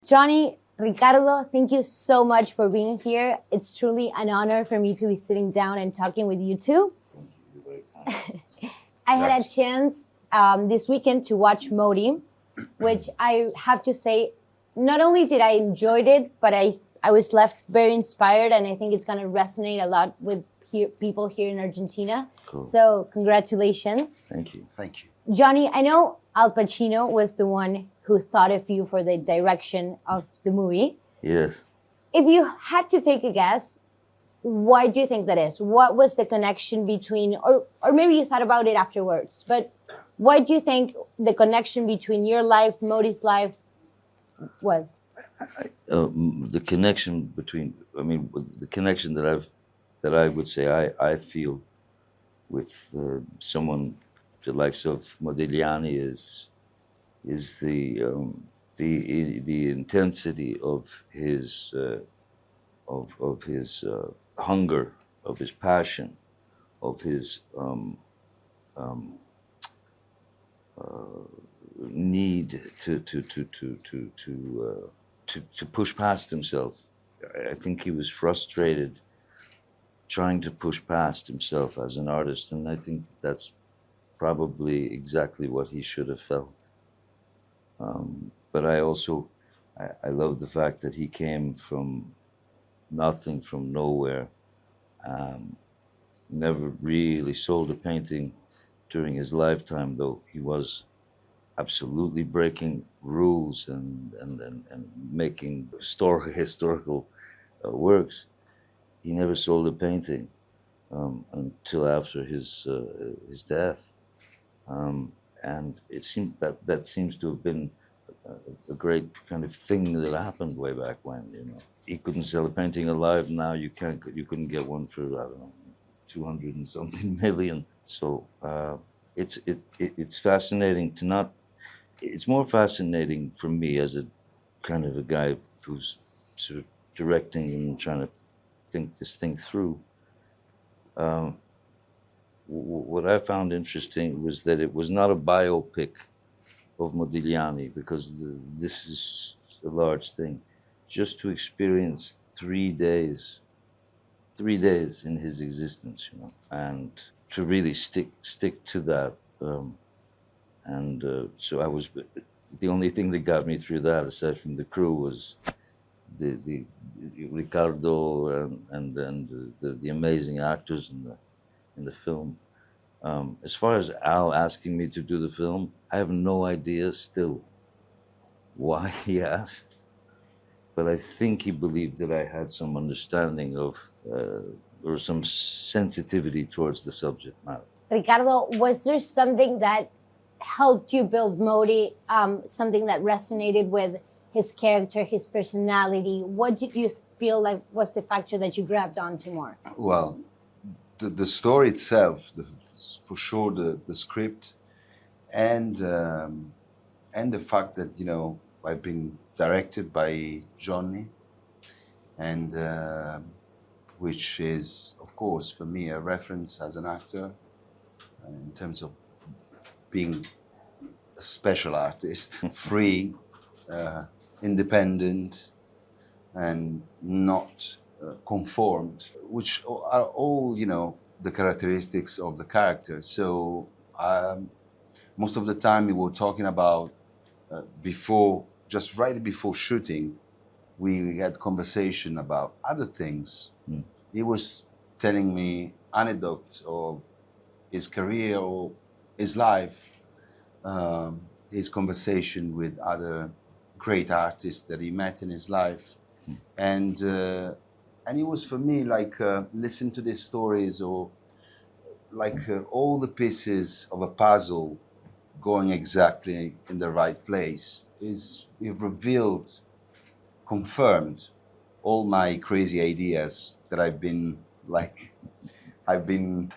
Johnny, Ricardo, thank you so much for being here. It's truly an honor for me to be sitting down and talking with you two. Thank you. You're very kind. I had a chance this weekend to watch Modi, which I have to say, not only did I enjoyed it, but I was left very inspired, and I think it's going to resonate a lot with people here in Argentina. Cool. So congratulations. Thank you. Thank you. Johnny, I know Al Pacino was the one who thought of you for the direction of the movie. Yes. If you had to take a guess, why do you think that is? What was the connection between, or maybe you thought about it afterwards, but why do you think the connection between your life, Modi's life, was? The connection between, the connection that I would say I feel with someone the likes of Modigliani is the intensity of his hunger, of his passion, of his need to push past himself. I think he was frustrated trying to push past himself as an artist, and I think that's probably exactly what he should have felt. But I also love the fact that he came from nothing, from nowhere. Never really sold a painting during his lifetime, though he was absolutely breaking rules and making historical works. He never sold a painting until after his death, and it seemed that seems to have been a great kind of thing that happened way back when. You know, he couldn't sell a painting alive. Now you couldn't get one for, I don't know, 200 and something million. So it's fascinating to not. It's more fascinating for me as a kind of a guy who's sort of directing and trying to think this thing through. What I found interesting was that it was not a biopic of Modigliani, because this is a large thing. Just to experience 3 days in his existence, you know, and to really stick to that. So I was, the only thing that got me through that, aside from the crew, was the Ricardo and the amazing actors in the film. As far as Al asking me to do the film, I have no idea still why he asked, but I think he believed that I had some understanding of or some sensitivity towards the subject matter. Ricardo, was there something that helped you build Modi, something that resonated with his character, his personality? What did you feel like was the factor that you grabbed onto more? Well, the story itself, for sure, the script, and the fact that, you know, I've been directed by Johnny, and which is, of course, for me a reference as an actor in terms of being a special artist, free, independent, and not conformed, which are all, you know, the characteristics of the character. So most of the time we were talking about right before shooting, we had conversation about other things. He was telling me anecdotes of his career or his life, his conversation with other great artists that he met in his life, and it was for me like listen to these stories, or like all the pieces of a puzzle going exactly in the right place. It revealed, confirmed all my crazy ideas that I've been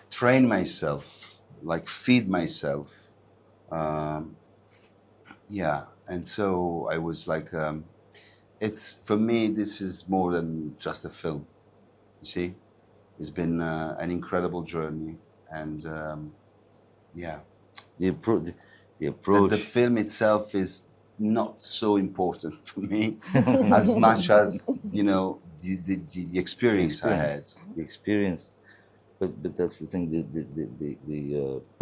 trained myself, like feed myself. Yeah, and so I was like, it's, for me, this is more than just a film. You see, it's been an incredible journey, and yeah. The approach. The film itself is not so important for me as much as, you know, the experience I had. The experience. But that's the thing.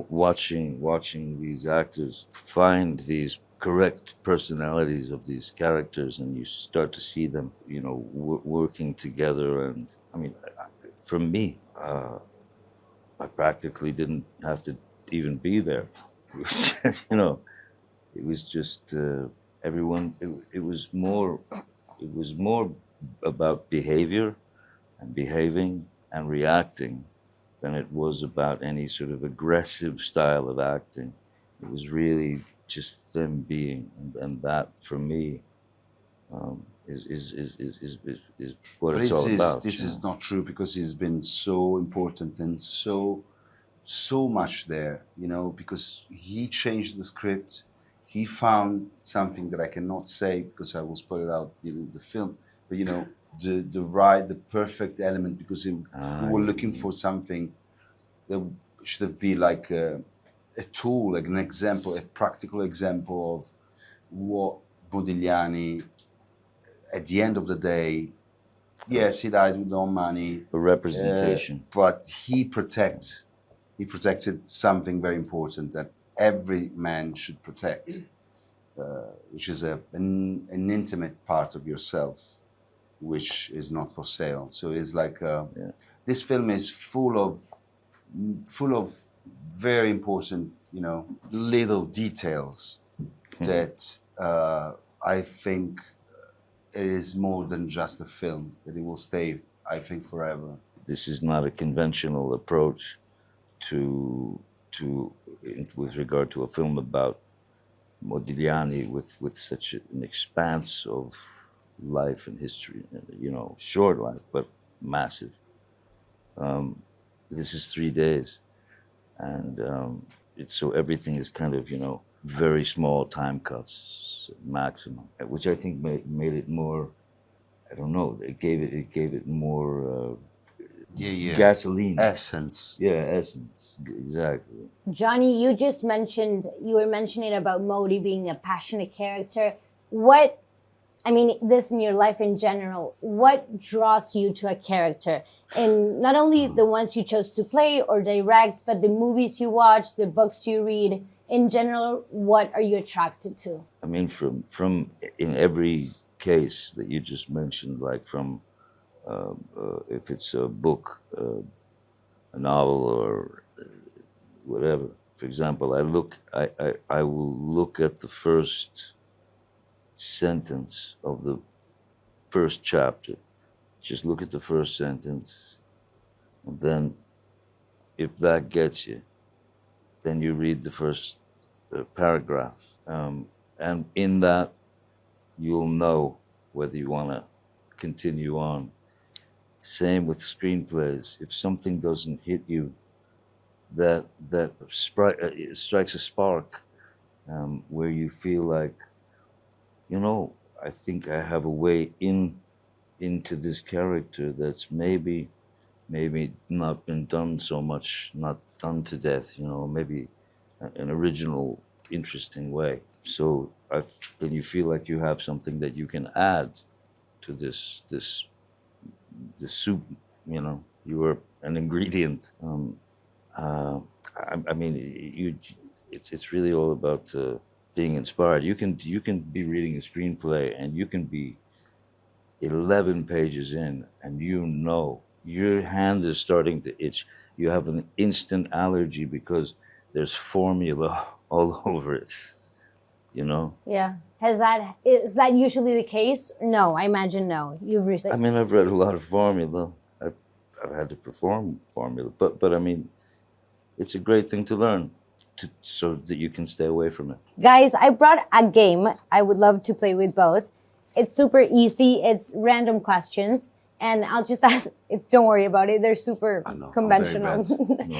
Watching these actors find these correct personalities of these characters, and you start to see them, you know, working together. And I mean, for me, I practically didn't have to even be there. It was, you know, it was just everyone. It was more. It was more about behavior and behaving and reacting than it was about any sort of aggressive style of acting. It was really just them being, and that for me is what But it's all about. this you is know. not true, because he's been so important and so much there, you know, because he changed the script. He found something that I cannot say because I will spoil it out in the film. But you know, the perfect element, because we were looking for something that should have been like a tool, like an example, a practical example of what Modigliani, at the end of the day, yes, he died with no money, A representation. but he protected something very important that every man should protect, which is an intimate part of yourself, which is not for sale. So it's like this film is full of very important, you know, little details that I think it is more than just a film, that it will stay, I think, forever. This is not a conventional approach with regard to a film about Modigliani with such an expanse of life and history. You know, short life but massive. This is 3 days, and it's so everything is kind of, you know, very small time cuts maximum, which I think made it more. I don't know. It gave it more gasoline. Essence. Yeah, essence. Exactly. Johnny, you were mentioning about Modi being a passionate character. What, I mean, this in your life in general, what draws you to a character? And not only the ones you chose to play or direct, but the movies you watch, the books you read. In general, what are you attracted to? I mean, from in every case that you just mentioned, like from if it's a book, a novel, or whatever. For example, I will look at the first sentence of the first chapter. Just look at the first sentence, and then if that gets you, then you read the first paragraph, and in that you'll know whether you want to continue on. Same with screenplays. If something doesn't hit you, that strikes a spark, where you feel like, you know, I think I have a way into this character that's maybe not been done so much, not done to death, you know, maybe an original, interesting way. So then you feel like you have something that you can add to this soup, you know. You are an ingredient. I mean, it's really all about being inspired. You can be reading a screenplay and you can be 11 pages in, and you know your hand is starting to itch. You have an instant allergy because there's formula all over it, you know. Yeah. Is that usually the case? No, I imagine no. You've reached. I mean, I've read a lot of formula. I've had to perform formula, but I mean, it's a great thing to learn, so that you can stay away from it. Guys, I brought a game I would love to play with both. It's super easy. It's random questions. And I'll just ask, don't worry about it. They're super conventional.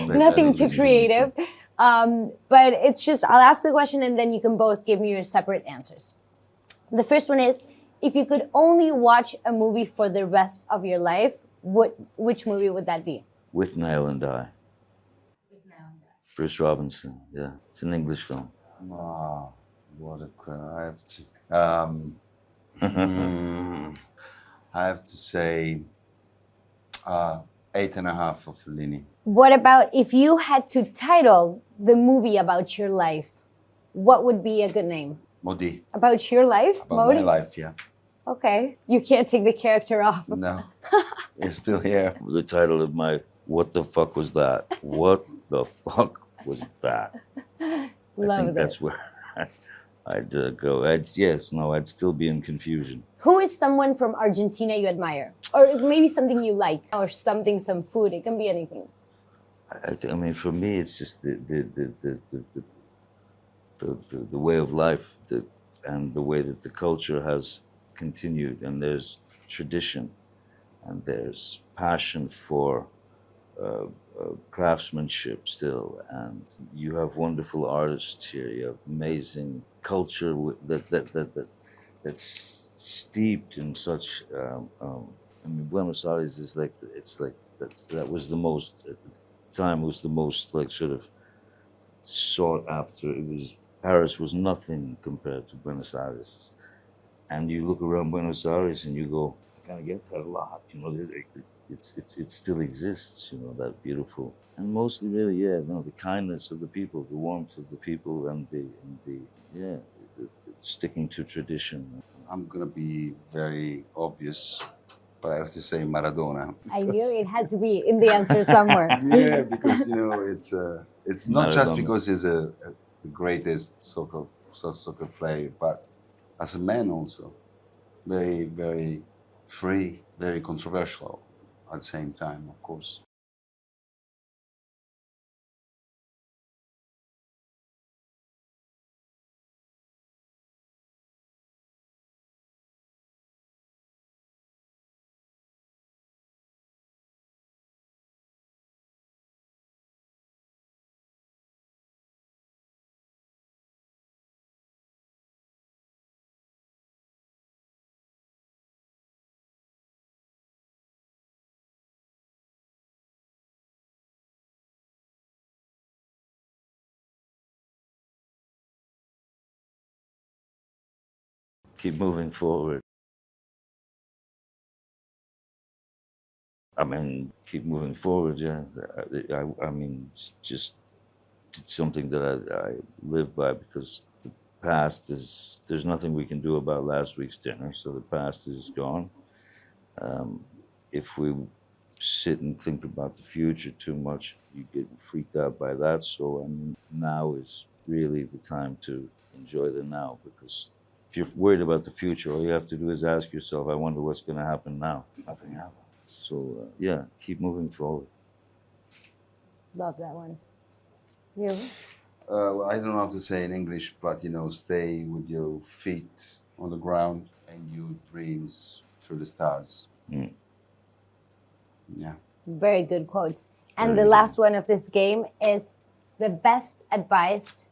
Nothing too creative. But it's just, I'll ask the question and then you can both give me your separate answers. The first one is, if you could only watch a movie for the rest of your life, which movie would that be? With Nail and I. Bruce Robinson, yeah. It's an English film. Ah, what a crap. I have to. Um, I have to say 8.5 of Fellini. What about if you had to title the movie about your life? What would be a good name? Modi. About your life, About my Modi? life, yeah. Okay, you can't take the character off. No, it's still here. The title of my What the Fuck Was That? What the fuck was that? I Love think it. that's where I'd go. I'd still be in confusion. Who is someone from Argentina you admire? Or maybe something you like, or something, some food. It can be anything. I mean, for me, it's just the way of life and the way that the culture has continued, and there's tradition, and there's passion for craftsmanship still, and you have wonderful artists here. You have amazing culture that's steeped in such. I mean, Buenos Aires is like that was the most at the time was the most like sort of sought after. It was Paris was nothing compared to Buenos Aires, and you look around Buenos Aires and you go, I kind of get that a lot. You know, it still exists. You know, that beautiful and mostly really, yeah, no, the kindness of the people, the warmth of the people, and the yeah, the sticking to tradition. I'm gonna be very obvious, but I have to say Maradona. I knew it had to be in the answer somewhere. Yeah, because you know it's not just Maradona. because he's the greatest soccer player, but as a man also, very very free, very controversial at the same time, of course. Keep moving forward. I mean, keep moving forward. Yeah, I mean, just it's something that I live by because the past is there's nothing we can do about last week's dinner, so the past is gone. If we sit and think about the future too much, you get freaked out by that. So I mean, now is really the time to enjoy the now because if you're worried about the future, all you have to do is ask yourself, I wonder what's going to happen now. Nothing happens. So yeah, keep moving forward. Love that one. You? Well, I don't know how to say in English, but you know, stay with your feet on the ground and your dreams through the stars. Mm. Yeah. Very good quotes. And Very the good. last one of this game is the best advice.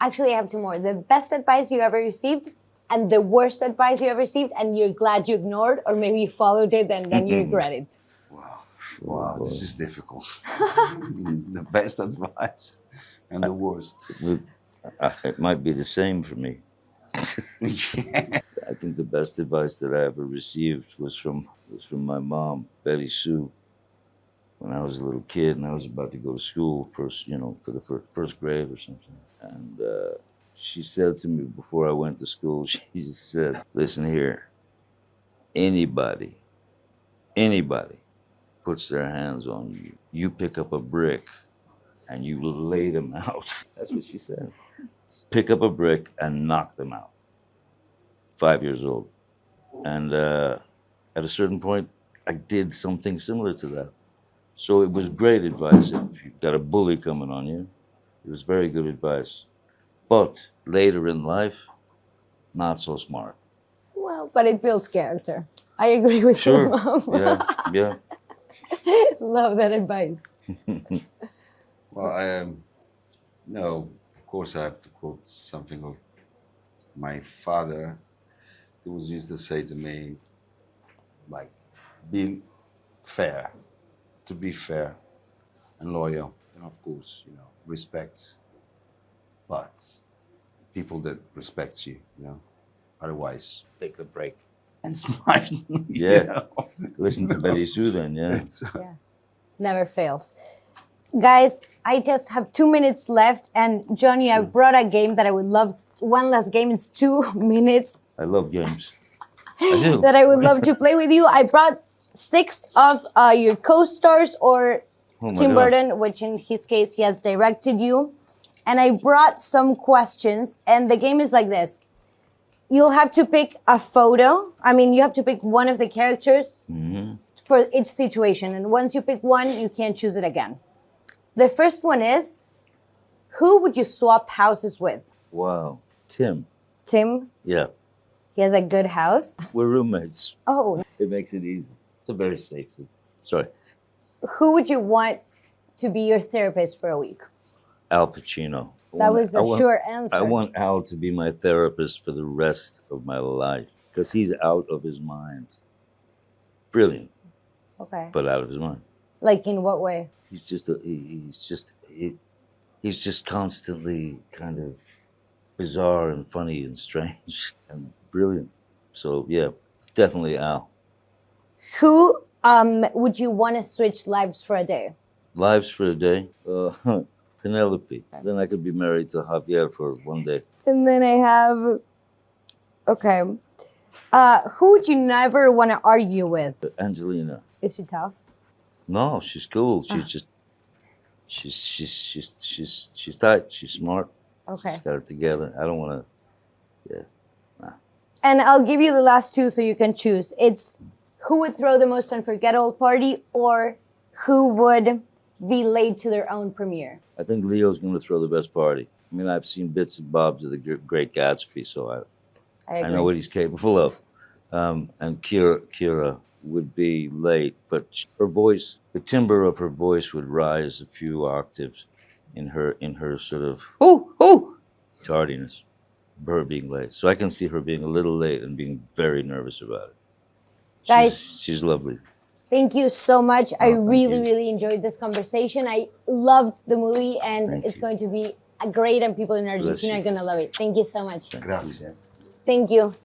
Actually, I have two more. The best advice you ever received and the worst advice you ever received, and you're glad you ignored, or maybe you followed it and then you regret it. Wow, this is difficult. The best advice and the worst. It might be the same for me. I think the best advice that I ever received was from my mom, Betty Sue, when I was a little kid and I was about to go to school first, you know, for the first grade or something. And she said to me before I went to school, she said, "Listen here, anybody puts their hands on you, you pick up a brick and you lay them out." That's what she said. Pick up a brick and knock them out. 5 years old. And at a certain point, I did something similar to that. So it was great advice. If you've got a bully coming on you, it was very good advice. But later in life, not so smart. Well, but it builds character. I agree with you, Sure. Mom. Yeah. Love that advice. Well, no, of course I have to quote something of my father. He was used to say to me, like, be fair, to be fair and loyal, and of course, you know, respect, but people that respects you, you know. Otherwise, take the break and smile. Yeah. Listen to Betty Sue then, yeah. Yeah. Never fails. Guys, I just have 2 minutes left. And Johnny, I brought a game that I would love. One last game. It's 2 minutes. I love games. I do. That I would love to play with you. I brought 6 of your co-stars or Oh my Tim God. Burton, which in his case, he has directed you. And I brought some questions. And the game is like this. You'll have to pick a photo. I mean, you have to pick one of the characters for each situation. And once you pick one, you can't choose it again. The first one is, who would you swap houses with? Wow. Tim. Tim, Yeah. he has a good house. We're roommates. Oh, It makes it easy. It's a very safe thing. Sorry. who would you want to be your therapist for a week? Al Pacino. That was a short answer. I want Al to be my therapist for the rest of my life because he's out of his mind. Brilliant, Okay. but out of his mind. Like in what way? He's just constantly kind of bizarre and funny and strange and brilliant. So yeah, definitely Al. Who would you want to switch lives for a day? Lives for a day. Penelope. Then I could be married to Javier for one day. And then I have, okay. Who would you never want to argue with? Angelina. Is she tough? No, she's cool. She's just she's tight. She's smart. Okay. She's got it together. I don't want to. Yeah. And I'll give you the last 2 so you can choose. It's who would throw the most unforgettable party or who would be late to their own premiere. I think Leo's going to throw the best party. I mean, I've seen bits and bobs of the Great Gatsby, so I know what he's capable of. And Kira would be late, but her voice, the timbre of her voice would rise a few octaves in her sort of tardiness, her being late. So I can see her being a little late and being very nervous about it. Guys, she's lovely. thank you so much. I thank really, you. really enjoyed this conversation. I loved the movie and Thank it's you. going to be great and people in Argentina you. are going to love it. Thank you so much. Grazie. Thank you.